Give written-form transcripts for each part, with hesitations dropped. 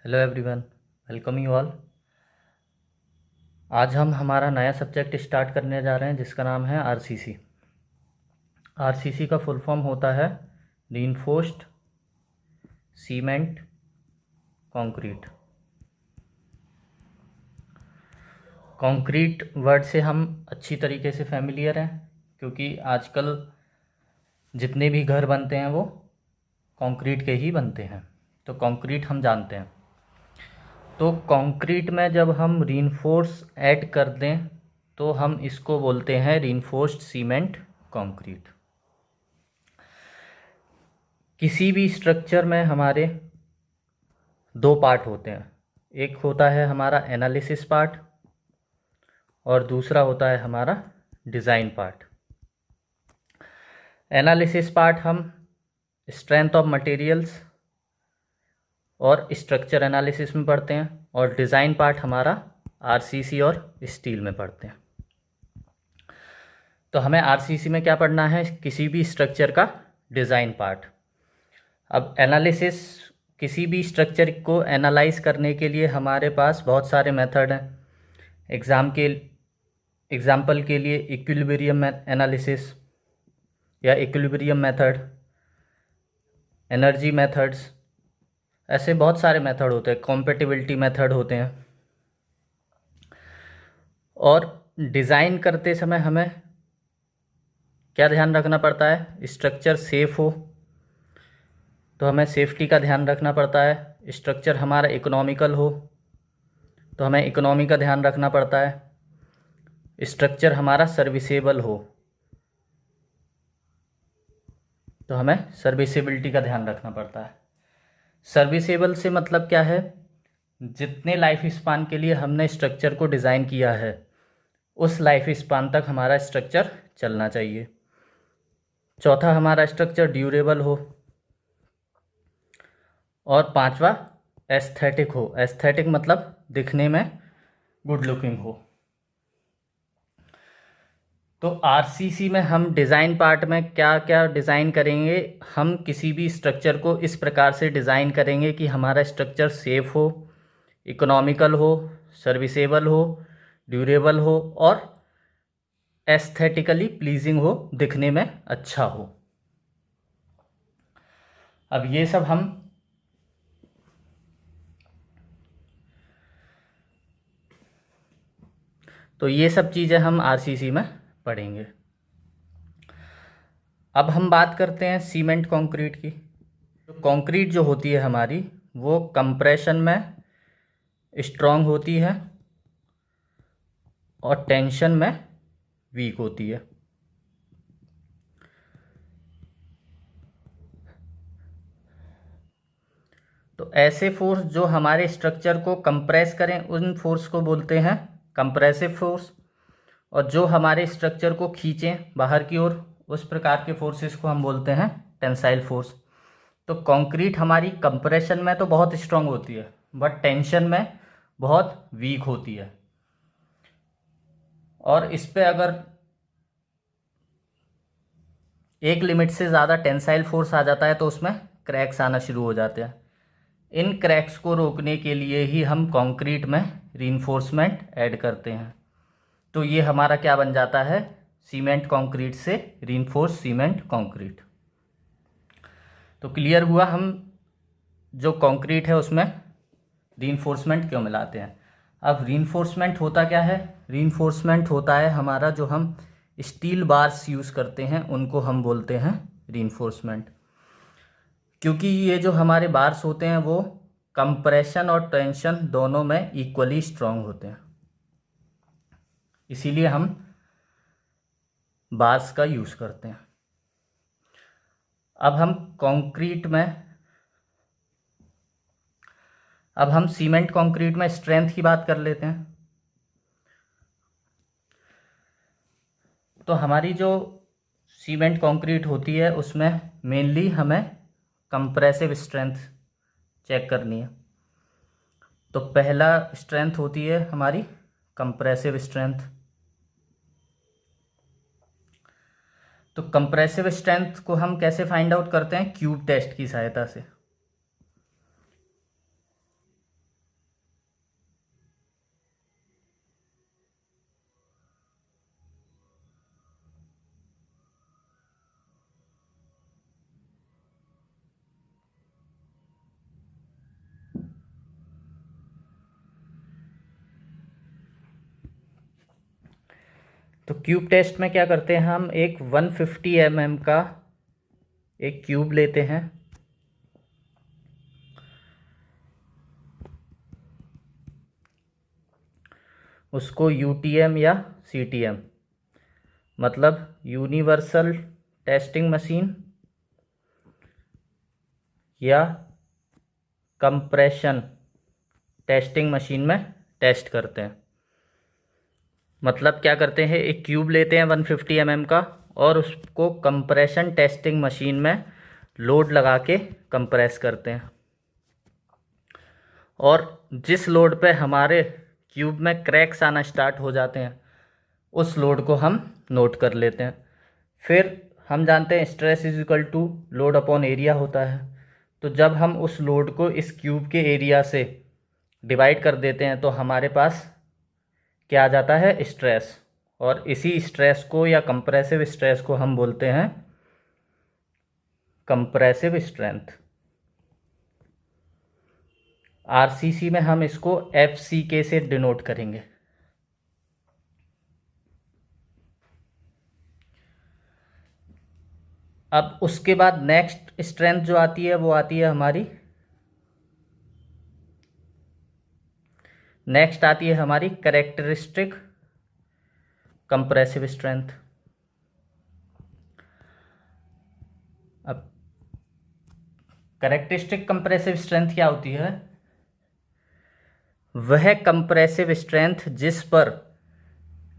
Hello everyone, welcome you all. आज हम हमारा नया सब्जेक्ट स्टार्ट करने जा रहे हैं जिसका नाम है आरसीसी। आरसीसी का फुल फॉर्म होता है reinforced cement concrete. Concrete word से हम अच्छी तरीके से फैमिलियर हैं क्योंकि आजकल जितने भी घर बनते हैं वो कंक्रीट के ही बनते हैं, तो कंक्रीट हम जानते हैं। तो कंक्रीट में जब हम रीइंफोर्स ऐड कर दें तो हम इसको बोलते हैं रीइंफोर्स्ड सीमेंट कंक्रीट। किसी भी स्ट्रक्चर में हमारे दो पार्ट होते हैं, एक होता है हमारा एनालिसिस पार्ट और दूसरा होता है हमारा डिज़ाइन पार्ट। एनालिसिस पार्ट हम स्ट्रेंथ ऑफ मटेरियल्स और स्ट्रक्चर एनालिसिस में पढ़ते हैं और डिज़ाइन पार्ट हमारा आरसीसी और स्टील में पढ़ते हैं। तो हमें आरसीसी में क्या पढ़ना है? किसी भी स्ट्रक्चर का डिज़ाइन पार्ट। अब एनालिसिस, किसी भी स्ट्रक्चर को एनालाइज करने के लिए हमारे पास बहुत सारे मेथड हैं। एग्जाम्पल के लिए इक्विलिब्रियम एनालिसिस या इक्विलिब्रियम मेथड, एनर्जी मेथड्स, ऐसे बहुत सारे मेथड होते हैं, कॉम्पेटिबिलिटी मेथड होते हैं। और डिज़ाइन करते समय हमें क्या ध्यान रखना पड़ता है? स्ट्रक्चर सेफ़ हो तो हमें सेफ्टी का ध्यान रखना पड़ता है। स्ट्रक्चर हमारा इकोनॉमिकल हो तो हमें इकोनॉमी का ध्यान रखना पड़ता है। स्ट्रक्चर हमारा सर्विसेबल हो तो हमें सर्विसेबिलिटी का ध्यान रखना पड़ता है। सर्विसेबल से मतलब क्या है? जितने लाइफ स्पान के लिए हमने स्ट्रक्चर को डिज़ाइन किया है उस लाइफ स्पान तक हमारा स्ट्रक्चर चलना चाहिए। चौथा, हमारा स्ट्रक्चर ड्यूरेबल हो। और पांचवा, एस्थेटिक हो। एस्थेटिक मतलब दिखने में गुड लुकिंग हो। तो आरसीसी में हम डिज़ाइन पार्ट में क्या क्या डिज़ाइन करेंगे? हम किसी भी स्ट्रक्चर को इस प्रकार से डिज़ाइन करेंगे कि हमारा स्ट्रक्चर सेफ़ हो, इकोनॉमिकल हो, सर्विसेबल हो, ड्यूरेबल हो और एस्थेटिकली प्लीजिंग हो, दिखने में अच्छा हो। अब ये सब ये सब चीज़ें हम आरसीसी में पढ़ेंगे। अब हम बात करते हैं सीमेंट कंक्रीट की। तो कंक्रीट जो होती है हमारी, वो कंप्रेशन में स्ट्रॉन्ग होती है और टेंशन में वीक होती है। तो ऐसे फोर्स जो हमारे स्ट्रक्चर को कंप्रेस करें उन फोर्स को बोलते हैं कंप्रेसिव फोर्स, और जो हमारे स्ट्रक्चर को खींचें बाहर की ओर उस प्रकार के फोर्सेस को हम बोलते हैं टेंसाइल फोर्स। तो कंक्रीट हमारी कंप्रेशन में तो बहुत स्ट्रांग होती है बट टेंशन में बहुत वीक होती है, और इस पे अगर एक लिमिट से ज़्यादा टेंसाइल फोर्स आ जाता है तो उसमें क्रैक्स आना शुरू हो जाते हैं। इन क्रैक्स को रोकने के लिए ही हम कंक्रीट में रीइंफोर्समेंट ऐड करते हैं। तो ये हमारा क्या बन जाता है? सीमेंट कंक्रीट से रीइंफोर्स सीमेंट कंक्रीट। तो क्लियर हुआ हम जो कंक्रीट है उसमें रीइंफोर्समेंट क्यों मिलाते हैं। अब रीइंफोर्समेंट होता क्या है? रीइंफोर्समेंट होता है हमारा जो हम स्टील बार्स यूज़ करते हैं उनको हम बोलते हैं रीइंफोर्समेंट, क्योंकि ये जो हमारे बार्स होते हैं वो कंप्रेशन और टेंशन दोनों में इक्वली स्ट्रांग होते हैं, इसीलिए हम बार्स का यूज़ करते हैं। अब हम सीमेंट कंक्रीट में स्ट्रेंथ की बात कर लेते हैं। तो हमारी जो सीमेंट कंक्रीट होती है उसमें मेनली हमें कंप्रेसिव स्ट्रेंथ चेक करनी है। तो पहला स्ट्रेंथ होती है हमारी कंप्रेसिव स्ट्रेंथ। तो कंप्रेसिव स्ट्रेंथ को हम कैसे फाइंड आउट करते हैं? क्यूब टेस्ट की सहायता से। तो क्यूब टेस्ट में क्या करते हैं, हम एक 150 mm का एक क्यूब लेते हैं, उसको यूटीएम या सीटीएम मतलब यूनिवर्सल टेस्टिंग मशीन या कंप्रेशन टेस्टिंग मशीन में टेस्ट करते हैं। मतलब क्या करते हैं, एक क्यूब लेते हैं 150 mm का और उसको कंप्रेशन टेस्टिंग मशीन में लोड लगा के कंप्रेस करते हैं, और जिस लोड पे हमारे क्यूब में क्रैक्स आना स्टार्ट हो जाते हैं उस लोड को हम नोट कर लेते हैं। फिर हम जानते हैं stress is equal to load upon area होता है, तो जब हम उस लोड को इस क्यूब के एरिया से डिवाइड कर देते हैं तो हमारे पास क्या आ जाता है, स्ट्रेस, और इसी स्ट्रेस को या कंप्रेसिव स्ट्रेस को हम बोलते हैं कंप्रेसिव स्ट्रेंथ। आरसीसी में हम इसको एफसीके से डिनोट करेंगे। अब उसके बाद नेक्स्ट स्ट्रेंथ जो आती है वो आती है हमारी, नेक्स्ट आती है हमारी कैरेक्टरिस्टिक कंप्रेसिव स्ट्रेंथ। अब कैरेक्टरिस्टिक कंप्रेसिव स्ट्रेंथ क्या होती है, वह कंप्रेसिव स्ट्रेंथ जिस पर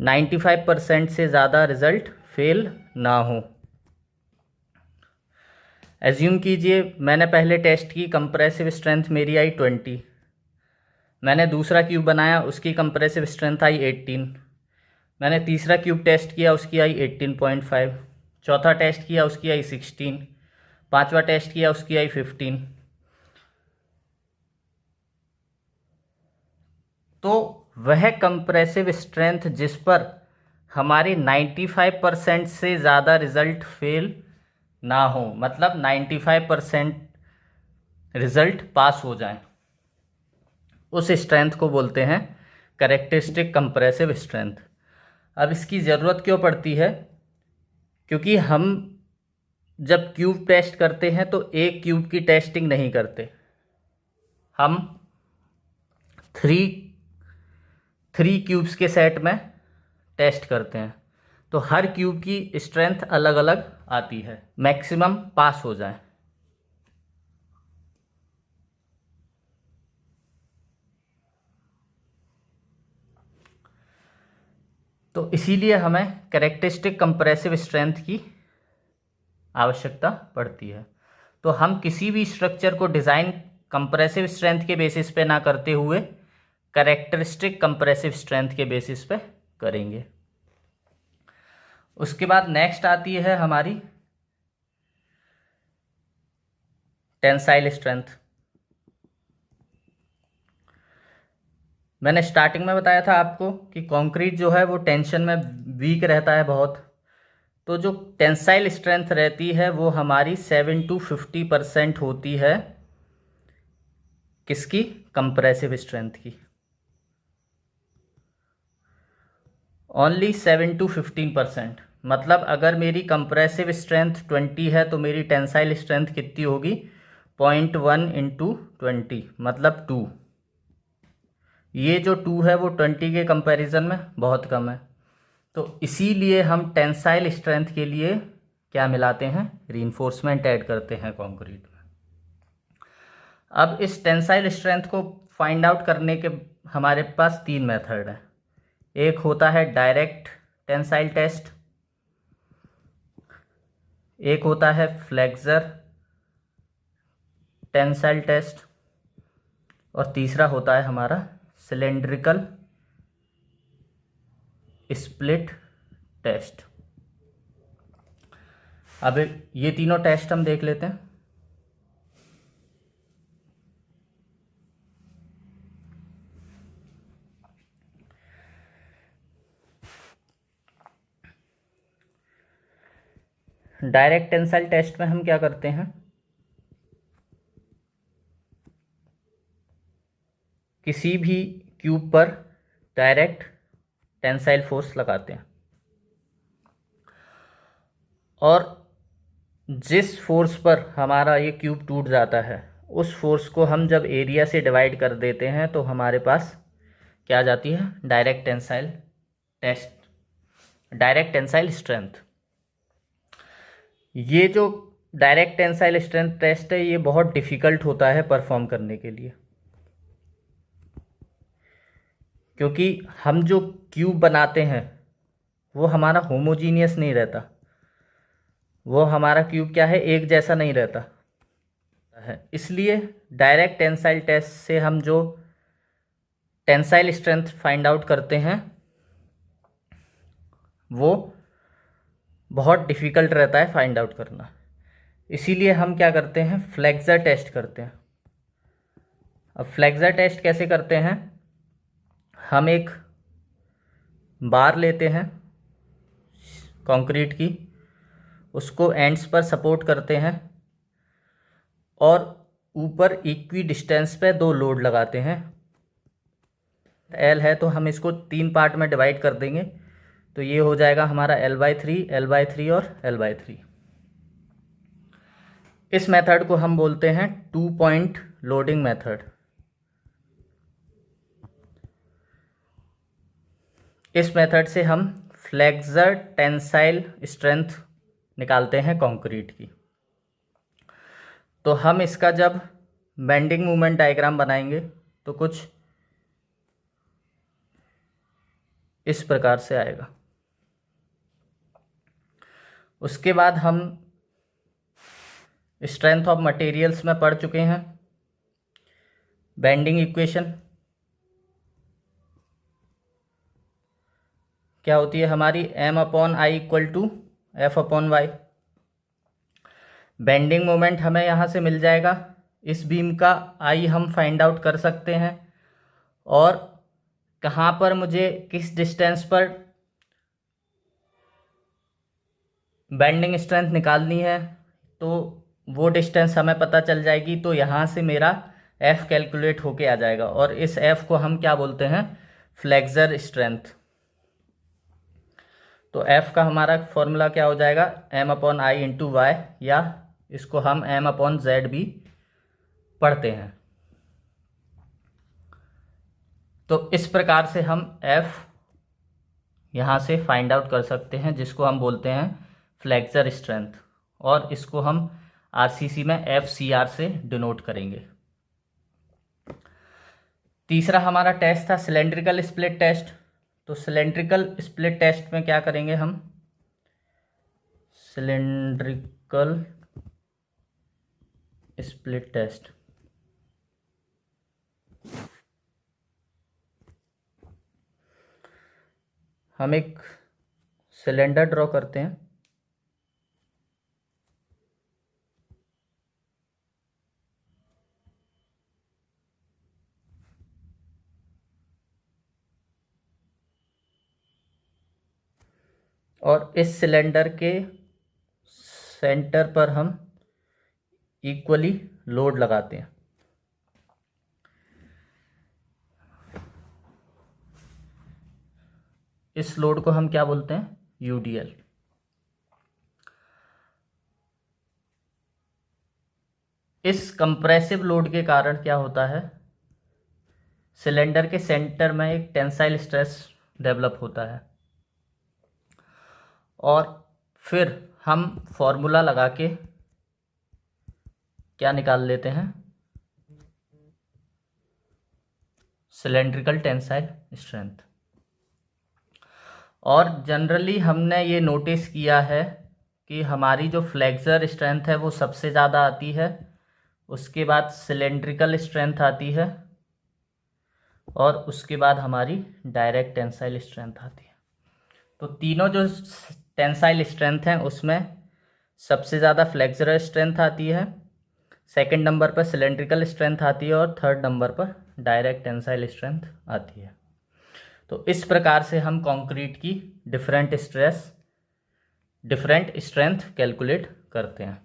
95% से ज़्यादा रिजल्ट फेल ना हो। एज्यूम कीजिए मैंने पहले टेस्ट की, कंप्रेसिव स्ट्रेंथ मेरी आई 20, मैंने दूसरा क्यूब बनाया उसकी कंप्रेसिव स्ट्रेंथ आई 18, मैंने तीसरा क्यूब टेस्ट किया उसकी आई 18.5, चौथा टेस्ट किया उसकी आई 16, पांचवा टेस्ट किया उसकी आई 15। तो वह कंप्रेसिव स्ट्रेंथ जिस पर हमारी 95% से ज़्यादा रिजल्ट फेल ना हो, मतलब 95% रिजल्ट पास हो जाए, उस स्ट्रेंथ को बोलते हैं कैरेक्टरिस्टिक कंप्रेसिव स्ट्रेंथ। अब इसकी ज़रूरत क्यों पड़ती है, क्योंकि हम जब क्यूब टेस्ट करते हैं तो एक क्यूब की टेस्टिंग नहीं करते, हम थ्री क्यूब्स के सेट में टेस्ट करते हैं, तो हर क्यूब की स्ट्रेंथ अलग अलग आती है, मैक्सिमम पास हो जाए। तो इसीलिए हमें कैरेक्टरिस्टिक कंप्रेसिव स्ट्रेंथ की आवश्यकता पड़ती है। तो हम किसी भी स्ट्रक्चर को डिज़ाइन कंप्रेसिव स्ट्रेंथ के बेसिस पे ना करते हुए कैरेक्टरिस्टिक कंप्रेसिव स्ट्रेंथ के बेसिस पे करेंगे। उसके बाद नेक्स्ट आती है हमारी टेंसाइल स्ट्रेंथ। मैंने स्टार्टिंग में बताया था आपको कि कंक्रीट जो है वो टेंशन में वीक रहता है बहुत, तो जो टेंसाइल स्ट्रेंथ रहती है वो हमारी 7 to 50% होती है, किसकी, कंप्रेसिव स्ट्रेंथ की, ओनली 7 to 15%। मतलब अगर मेरी कंप्रेसिव स्ट्रेंथ 20 है तो मेरी टेंसाइल स्ट्रेंथ कितनी होगी, 0.1 इंटू 20 मतलब 2। ये जो 2 है वो 20 के कंपैरिजन में बहुत कम है, तो इसीलिए हम टेंसाइल स्ट्रेंथ के लिए क्या मिलाते हैं, रीइंफोर्समेंट ऐड करते हैं कंक्रीट में। अब इस टेंसाइल स्ट्रेंथ को फाइंड आउट करने के हमारे पास 3 मेथड हैं। एक होता है डायरेक्ट टेंसाइल टेस्ट, एक होता है फ्लेक्सर टेंसाइल टेस्ट, और तीसरा होता है हमारा सिलेंड्रिकल स्प्लिट टेस्ट। अब ये तीनों टेस्ट हम देख लेते हैं। डायरेक्ट टेंसाइल टेस्ट में हम क्या करते हैं, किसी भी क्यूब पर डायरेक्ट टेंसाइल फोर्स लगाते हैं। और जिस फोर्स पर हमारा ये क्यूब टूट जाता है उस फोर्स को हम जब एरिया से डिवाइड कर देते हैं तो हमारे पास क्या आ जाती है, direct tensile test, direct tensile strength. ये जो डायरेक्ट टेंसाइल स्ट्रेंथ टेस्ट है ये बहुत डिफ़िकल्ट होता है परफॉर्म करने के लिए, क्योंकि हम जो क्यूब बनाते हैं वो हमारा होमोजीनियस नहीं रहता, वो हमारा क्यूब क्या है, एक जैसा नहीं रहता है। इसलिए डायरेक्ट टेंसाइल टेस्ट से हम जो टेंसाइल स्ट्रेंथ फाइंड आउट करते हैं वो बहुत डिफ़िकल्ट रहता है फाइंड आउट करना। इसीलिए हम क्या करते हैं, फ्लेक्सर टेस्ट करते हैं। अब फ्लेक्सर टेस्ट कैसे करते हैं, हम एक बार लेते हैं कंक्रीट की, उसको एंड्स पर सपोर्ट करते हैं और ऊपर इक्वी डिस्टेंस पे 2 लोड लगाते हैं। एल है तो हम इसको 3 पार्ट में डिवाइड कर देंगे, तो ये हो जाएगा हमारा L/3, L/3 और L/3। इस मेथड को हम बोलते हैं 2 पॉइंट लोडिंग मेथड। इस मेथड से हम फ्लेक्सर टेंसाइल स्ट्रेंथ निकालते हैं कंक्रीट की। तो हम इसका जब बेंडिंग मोमेंट डायग्राम बनाएंगे तो कुछ इस प्रकार से आएगा। उसके बाद हम स्ट्रेंथ ऑफ मटेरियल्स में पढ़ चुके हैं। बेंडिंग इक्वेशन क्या होती है हमारी, M/I = F/y। बेंडिंग मोमेंट हमें यहाँ से मिल जाएगा, इस बीम का I हम फाइंड आउट कर सकते हैं, और कहाँ पर मुझे किस डिस्टेंस पर बेंडिंग स्ट्रेंथ निकालनी है तो वो डिस्टेंस हमें पता चल जाएगी। तो यहाँ से मेरा F कैलकुलेट होके आ जाएगा, और इस F को हम क्या बोलते हैं, फ्लेक्सर स्ट्रेंथ। तो F का हमारा फॉर्मूला क्या हो जाएगा, M/I × y, या इसको हम M/z भी पढ़ते हैं। तो इस प्रकार से हम F यहाँ से फाइंड आउट कर सकते हैं, जिसको हम बोलते हैं फ्लेक्सर स्ट्रेंथ, और इसको हम RCC में FCR से डिनोट करेंगे। तीसरा हमारा टेस्ट था सिलेंड्रिकल स्प्लिट टेस्ट। तो सिलेंड्रिकल स्प्लिट टेस्ट में क्या करेंगे हम, सिलेंड्रिकल स्प्लिट टेस्ट हम एक सिलेंडर ड्रॉ करते हैं, और इस सिलेंडर के सेंटर पर हम इक्वली लोड लगाते हैं। इस लोड को हम क्या बोलते हैं, UDL। इस कंप्रेसिव लोड के कारण क्या होता है, सिलेंडर के सेंटर में एक टेंसाइल स्ट्रेस डेवलप होता है, और फिर हम फॉर्मूला लगा के क्या निकाल लेते हैं, सिलेंड्रिकल टेंसाइल स्ट्रेंथ। और जनरली हमने ये नोटिस किया है कि हमारी जो फ्लेक्सर स्ट्रेंथ है वो सबसे ज़्यादा आती है, उसके बाद सिलेंड्रिकल स्ट्रेंथ आती है, और उसके बाद हमारी डायरेक्ट टेंसाइल स्ट्रेंथ आती है। तो तीनों जो टेंसाइल स्ट्रेंथ हैं उसमें सबसे ज़्यादा फ्लेक्सर स्ट्रेंथ आती है, सेकंड नंबर पर सिलेंड्रिकल स्ट्रेंथ आती है, और थर्ड नंबर पर डायरेक्ट टेंसाइल स्ट्रेंथ आती है। तो इस प्रकार से हम कंक्रीट की डिफरेंट स्ट्रेंथ कैलकुलेट करते हैं।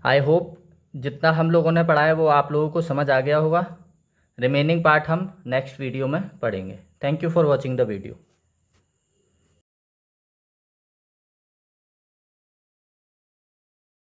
आई होप जितना हम लोगों ने पढ़ा है वो आप लोगों को समझ आ गया होगा। रिमेनिंग पार्ट हम नेक्स्ट वीडियो में पढ़ेंगे। Thank you for watching the video.